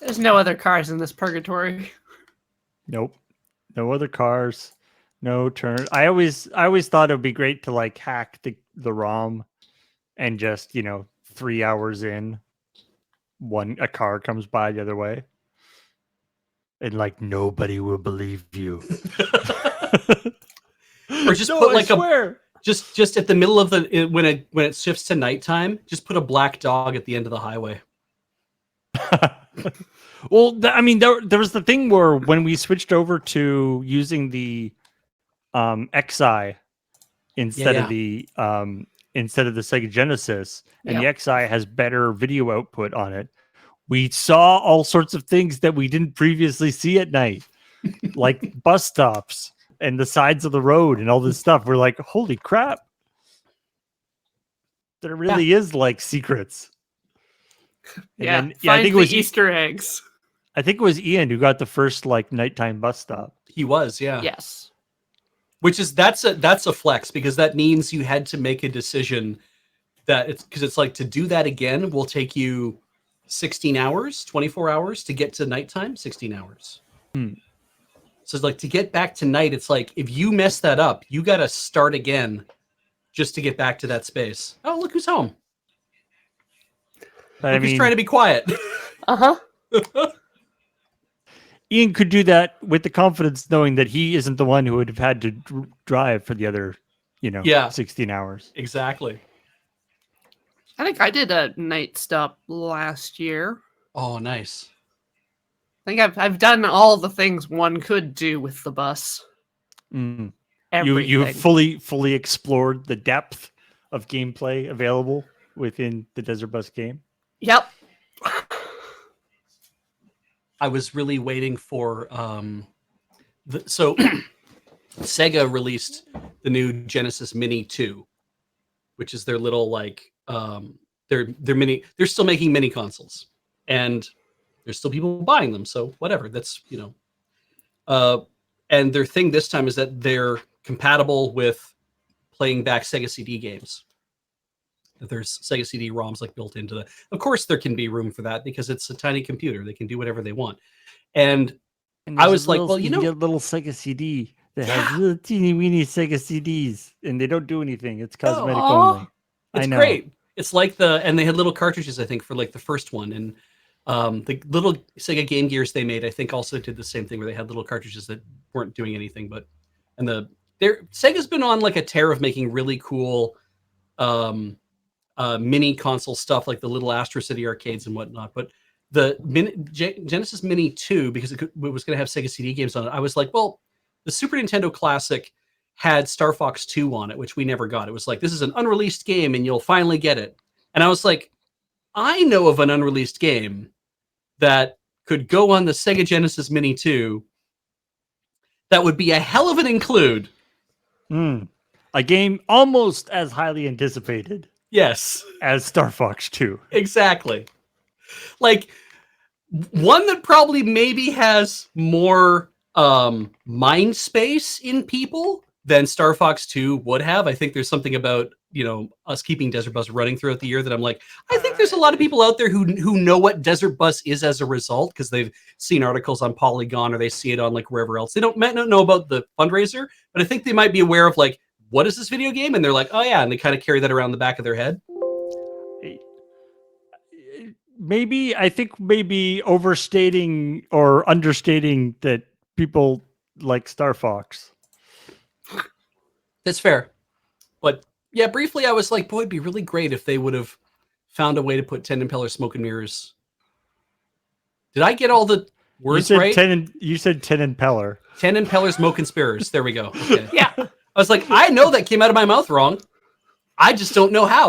There's no other cars in this purgatory. Nope. No other cars. No turn. I always thought it would be great to like hack the ROM and just, 3 hours in, a car comes by the other way. And like nobody will believe you. Or just put like just at the middle of when it shifts to nighttime, just put a black dog at the end of the highway. Well, there was the thing where when we switched over to using the XI instead of the Sega Genesis, and the XI has better video output on it, we saw all sorts of things that we didn't previously see at night, like bus stops and the sides of the road and all this stuff. We're like, holy crap. There really is like secrets. And I think it was Easter eggs. I think it was Ian who got the first like nighttime bus stop. He was, yeah. Yes. Which is that's a flex, because that means you had to make a decision that it's like, to do that again will take you 16 hours, 24 hours to get to nighttime, 16 hours. So it's like, to get back to night, it's like, if you mess that up, you got to start again just to get back to that space. Oh, look who's home. He's trying to be quiet. Ian could do that with the confidence knowing that he isn't the one who would have had to drive for the other, 16 hours. Exactly. I think I did a night stop last year. Oh, nice. I think I've done all the things one could do with the bus. You fully explored the depth of gameplay available within the Desert Bus game. Yep. I was really waiting for so Sega released the new Genesis Mini 2, which is their little like they're still making mini consoles, and there's still people buying them, so whatever, that's and their thing this time is that they're compatible with playing back Sega CD games. There's Sega CD ROMs like built into the. Of course, there can be room for that because it's a tiny computer. They can do whatever they want. And I was like, well, you get a little Sega CD that has little teeny weeny Sega CDs, and they don't do anything. It's cosmetic only. It's great. It's like and they had little cartridges, I think, for like the first one, and the little Sega Game Gears they made, I think, also did the same thing, where they had little cartridges that weren't doing anything. But Sega's been on like a tear of making really cool. Mini console stuff, like the little Astro City arcades and whatnot. But the Genesis Mini 2, because it was going to have Sega CD games on it, I was like, well, the Super Nintendo Classic had Star Fox 2 on it, which we never got. It was like, this is an unreleased game and you'll finally get it. And I was like, I know of an unreleased game that could go on the Sega Genesis Mini 2 that would be a hell of an include. A game almost as highly anticipated. Yes. As Star Fox 2. Exactly. Like, one that probably maybe has more mind space in people than Star Fox 2 would have. I think there's something about, us keeping Desert Bus running throughout the year that I'm like, I think there's a lot of people out there who know what Desert Bus is as a result, because they've seen articles on Polygon or they see it on like wherever else. They might not know about the fundraiser, but I think they might be aware of like, what is this video game? And they're like, oh yeah. And they kind of carry that around the back of their head. I think maybe overstating or understating that people like Star Fox. That's fair. But yeah, briefly, I was like, boy, it'd be really great if they would have found a way to put 10 Impeller Smoke and Mirrors. Did I get all the words right? You said 10 Impeller. 10 Impeller Smoke and Spirits. There we go. Okay. Yeah. I was like, I know that came out of my mouth wrong. I just don't know how.